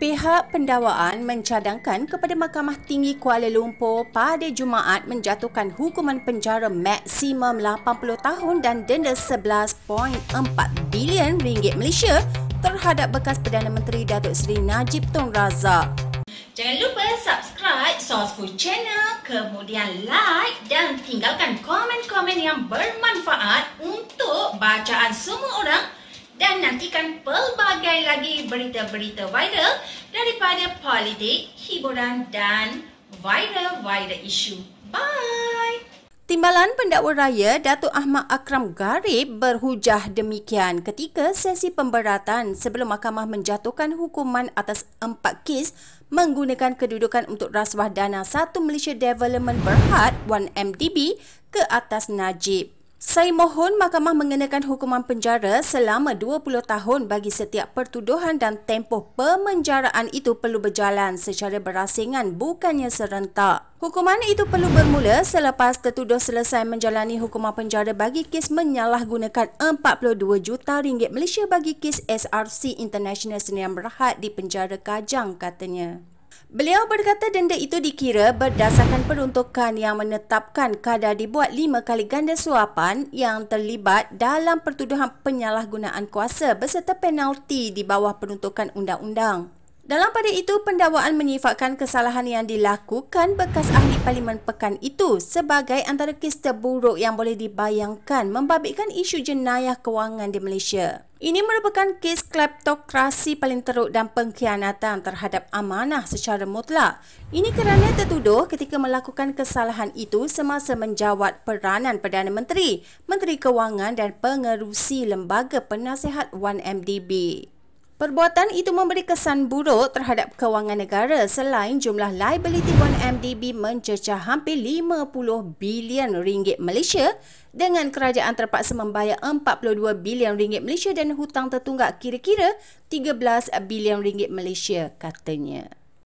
Pihak pendakwaan mencadangkan kepada Mahkamah Tinggi Kuala Lumpur pada Jumaat menjatuhkan hukuman penjara maksimum 80 tahun dan denda 11.4 bilion ringgit Malaysia terhadap bekas Perdana Menteri Datuk Seri Najib Tun Razak. Jangan lupa subscribe Source Food Channel, kemudian like dan tinggalkan komen-komen yang bermanfaat untuk bacaan semua orang dan nantikan pelbagai lagi berita-berita viral daripada politik, hiburan dan viral isu. Bye! Timbalan Pendakwa Raya Datuk Ahmad Akram Garib berhujah demikian ketika sesi pemberatan sebelum mahkamah menjatuhkan hukuman atas 4 kes menggunakan kedudukan untuk rasuah dana Satu Malaysia Development Berhad 1MDB ke atas Najib. Saya mohon mahkamah mengenakan hukuman penjara selama 20 tahun bagi setiap pertuduhan dan tempoh pemenjaraan itu perlu berjalan secara berasingan bukannya serentak. Hukuman itu perlu bermula selepas tertuduh selesai menjalani hukuman penjara bagi kes menyalahgunakan 42 juta ringgit Malaysia bagi kes SRC International Sdn Bhd di penjara Kajang, katanya. Beliau berkata denda itu dikira berdasarkan peruntukan yang menetapkan kadar dibuat 5 kali ganda suapan yang terlibat dalam pertuduhan penyalahgunaan kuasa beserta penalti di bawah peruntukan undang-undang. Dalam pada itu, pendakwaan menyifatkan kesalahan yang dilakukan bekas ahli Parlimen Pekan itu sebagai antara kes terburuk yang boleh dibayangkan membabitkan isu jenayah kewangan di Malaysia. Ini merupakan kes kleptokrasi paling teruk dan pengkhianatan terhadap amanah secara mutlak. Ini kerana tertuduh ketika melakukan kesalahan itu semasa menjawat peranan Perdana Menteri, Menteri Kewangan dan pengerusi Lembaga Penasihat 1MDB. Perbuatan itu memberi kesan buruk terhadap kewangan negara selain jumlah liability 1MDB mencecah hampir 50 bilion ringgit Malaysia dengan kerajaan terpaksa membayar 42 bilion ringgit Malaysia dan hutang tertunggak kira-kira 13 bilion ringgit Malaysia, katanya.